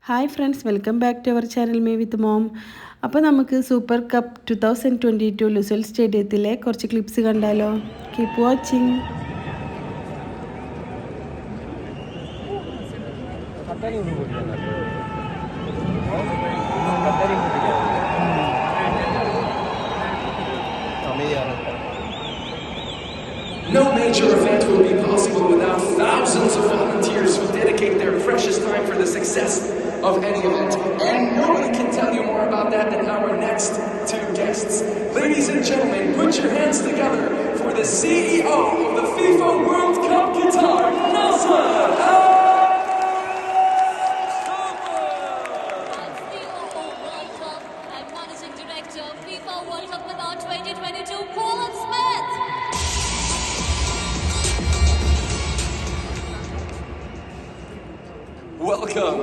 Hi friends, welcome back to our channel me with mom. അപ്പോൾ നമുക്ക് super cup 2022 ലുസൽ സ്റ്റേഡിയത്തിലെ കുറച്ച് ക്ലിപ്സ് കണ്ടാലോ. Keep watching. No major event will be possible without thousands of volunteers who dedicate their precious time for the success of any event. And nobody can tell you more about that than our next two guests. Ladies and gentlemen, put your hands together for the CEO of the FIFA World Cup Qatar, Nasser Al. FIFA World Cup Qatar 2022, Colin Smith. Welcome.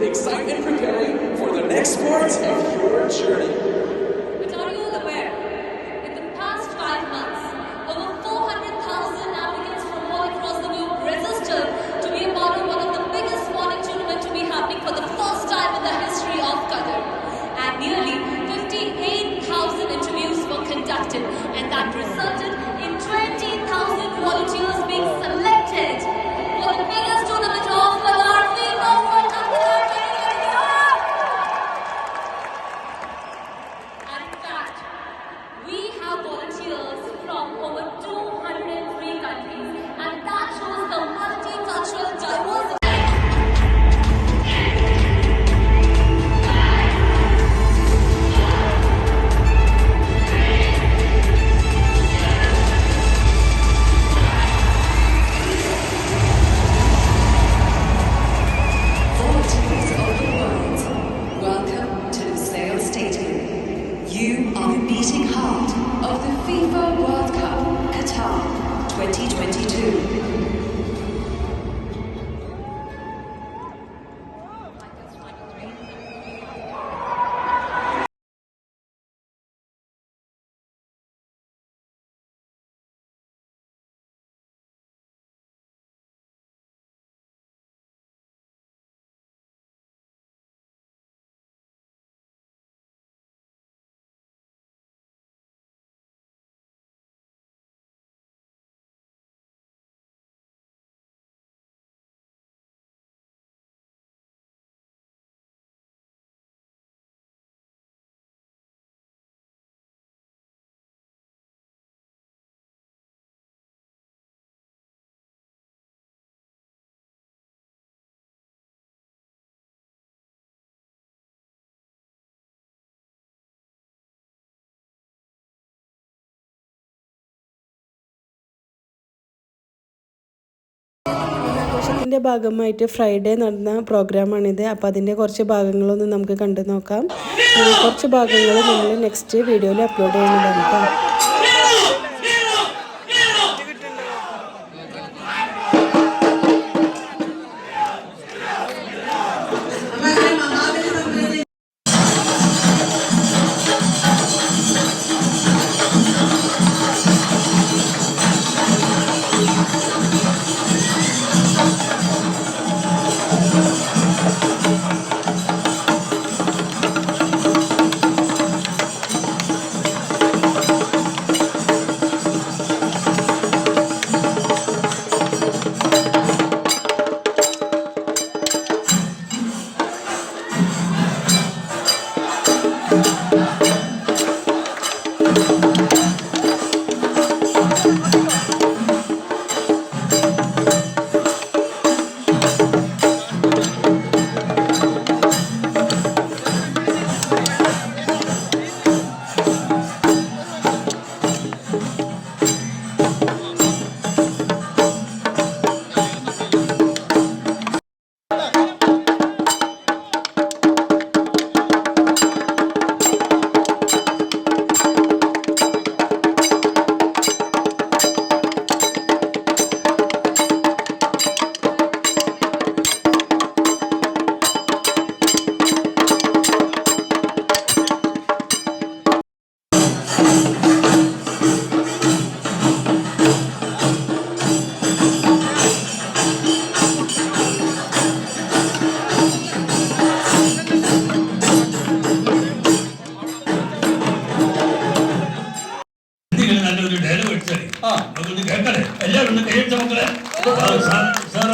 Excite and prepare you for the next sports of your journey. But are you all aware? In the past 5 months, over 400,000 applicants from all across the globe registered to be a part of one of the biggest sporting tournaments to be happening for the first time in the history of Qatar. And nearly 58,000 interviews were conducted, and that resulted in 20,000 volunteers being selected for the biggest tournament of Qatar, FIFA World Cup Qatar 2022. And in fact, we have volunteers from over 203 countries, and that shows the multicultural diversity. Volunteers of the world, welcome to Lusail Stadium. You are the beating heart of the FIFA World Cup Qatar 2022. ആഘോഷത്തിൻ്റെ ഭാഗമായിട്ട് Friday നടന്ന പ്രോഗ്രാമാണിത്. അപ്പോൾ അതിൻ്റെ കുറച്ച് ഭാഗങ്ങളൊന്നും നമുക്ക് കണ്ടു നോക്കാം. കുറച്ച് ഭാഗങ്ങൾ നമ്മൾ നെക്സ്റ്റ് വീഡിയോയിൽ അപ്ലോഡ് ചെയ്യുന്നതാണ് കേട്ടോ.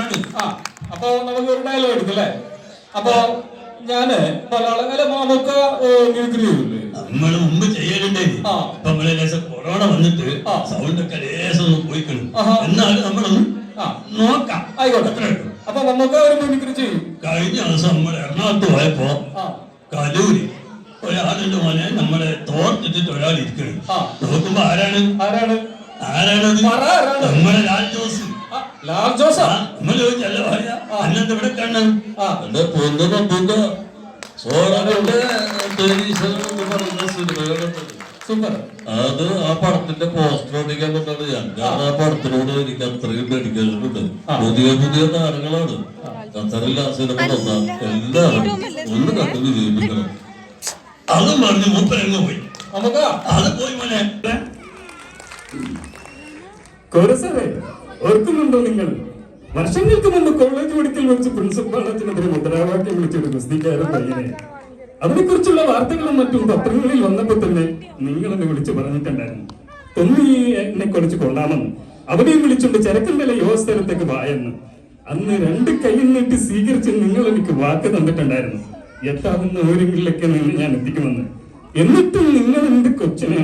ആണ്. അപ്പൊ നമുക്ക് ഒരു ഡയലോഗ് എടുക്കല്ലേ? അപ്പൊ ഞാന് മലയാളം അല്ല നമുക്ക് മിമിക്രി ചെയ്യൂലേ? നമ്മള് മുമ്പ് ചെയ്യലുണ്ടേ. നമ്മളെ ലേശം കൊറോണ വന്നിട്ട് സൗണ്ട് ഒക്കെ ലേശം ഒന്ന് പോയിക്കണം. എന്നാലും നമ്മളൊന്ന് നോക്കാം. ആയിക്കോട്ടെ, അത്ര കിട്ടും. അപ്പൊ നമുക്ക് ഒരു മിമിക്രി ചെയ്യും. കഴിഞ്ഞ ദിവസം നമ്മൾ എറണാകുളത്ത് പോയപ്പോ കലൂരി ഒരാളുടെ മോനെ നമ്മളെ തോർത്തിട്ട് ഒരാൾ ഇരിക്കണം. നോക്കുമ്പോ ആരാണ് നമ്മളെ ലാൽ ജോസ്. നമ്മൾ ചോദിച്ചല്ല പറയാ അന്നെന്ത് ഇവിടെ കാണണം? എന്റെ പൊന്നു നമ്പൂന്റെ സോളാറിന്റെ സൂപ്പർ. അത് ആ പടത്തിന്റെ പോസ്റ്റർ ഒട്ടിക്കാൻ കൊണ്ടാണ് ഞാൻ. ആ പടത്തിനോട് എനിക്ക് അത്രയും ഡെഡിക്കേഷൻ ഉണ്ട്. പുതിയ താരങ്ങളാണ്. ഖത്തറിൽ ആ സിനിമ തന്ന എല്ലാവരും ഒന്ന് കണ്ടു വിജയിപ്പിക്കണം. അതും പറഞ്ഞ് മൂപ്പരങ്ങ് പോയി. നമുക്ക് അത് പോയി മോനെ. കോരസാറേ, ഓർക്കുന്നുണ്ടോ നിങ്ങൾ? വർഷങ്ങൾക്ക് മുമ്പ് കോളേജ് മെഡിക്കൽ വെച്ച് പ്രിൻസിപ്പാൾ അച്ഛനെതിരെ മുദ്രാവാക്യം വിളിച്ചൊരു ഗുസ്തിക്കാരൻ പയ്യനെ, അതിനെക്കുറിച്ചുള്ള വാർത്തകളും മറ്റും പത്രങ്ങളിൽ വന്നപ്പോ തന്നെ നിങ്ങൾ എന്നെ വിളിച്ചു പറഞ്ഞിട്ടുണ്ടായിരുന്നു, തൊമ്മി എന്നെ കുറിച്ച് കൊള്ളാമെന്ന്. അവിടെയും വിളിച്ചുകൊണ്ട് ചരക്കന്തല യുവസ്ഥലത്തേക്ക് വായെന്ന്. അന്ന് 2 കൈയും നീട്ടി സ്വീകരിച്ച് നിങ്ങൾ എനിക്ക് വാക്ക് തന്നിട്ടുണ്ടായിരുന്നു, എത്താവുന്ന ഊരുകളിലൊക്കെ നിന്ന് ഞാൻ എത്തിക്കുമെന്ന്. എന്നിട്ടും നിങ്ങൾ എന്റെ കൊച്ചിനെ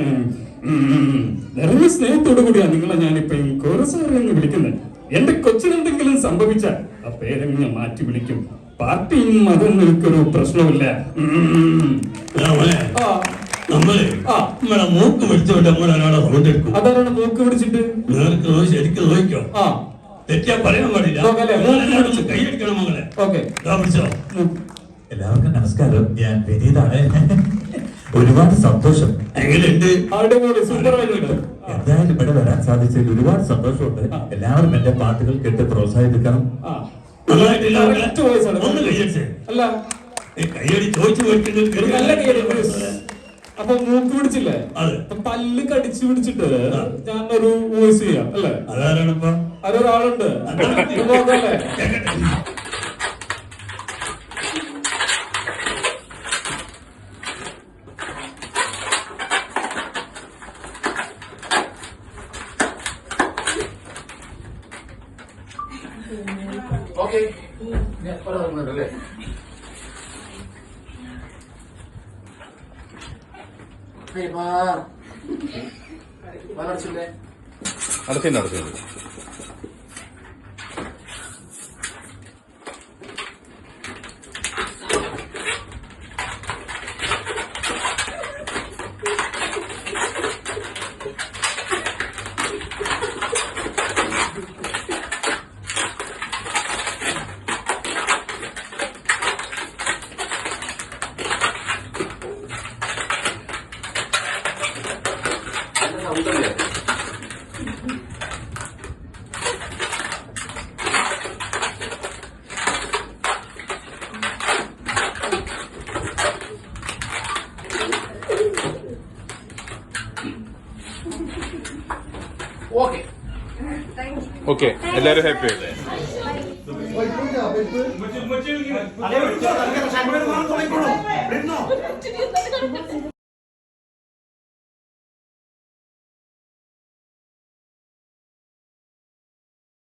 നിറഞ്ഞ സ്നേഹത്തോടു കൂടിയാണ് നിങ്ങളെ ഞാനിപ്പോ കോരസാറ് എന്ന് വിളിക്കുന്നത്. എന്റെ കൊച്ചിനെന്തെങ്കിലും സംഭവിച്ചാൽ ആ പേരങ്ങ് ഞാൻ മാറ്റി വിളിക്കും. പാർട്ടിയും മതം എനിക്കൊരു പ്രശ്നമില്ല. നമ്മളെ മൂക്ക് പിടിച്ചോണ്ട് നമ്മളൊരാളെ സൗണ്ട് എടുക്കും. അതാരാണ് മൂക്ക് പിടിച്ചിട്ട്? ശരിക്കും നോക്കിയോ? തെറ്റിയാ പറയാൻ പാടില്ല. കൈയടിക്കണം മകളെ. പിടിച്ചോ. എല്ലാവർക്കും നമസ്കാരം, ഞാൻ വിനീതാണ്. ഒരുപാട് സന്തോഷം. എങ്ങനെയുണ്ട്? എന്തായാലും ഇവിടെ വരാൻ സാധിച്ചതിൽ ഒരുപാട് സന്തോഷമുണ്ട്. എല്ലാവരും എന്റെ പാട്ടുകൾ കേട്ട് പ്രോത്സാഹിപ്പിക്കണം. ഒന്ന് കൈയടിച്ചേ. അല്ല കൈയടി ചോദിച്ചു അപ്പൊ മൂക്ക് പിടിച്ചില്ലേ? പല്ല് കടിച്ചു പിടിച്ചിട്ട് ഞാനൊരു വോയിസ് ചെയ്യാം അല്ലേ? അതാരാണിപ്പോ? അതൊരാളുണ്ട്. Okay. പറഞ്ഞല്ലേ? നടത്തി ഓക്കെ, എല്ലാരും ഹാപ്പി ആയില്ലേ?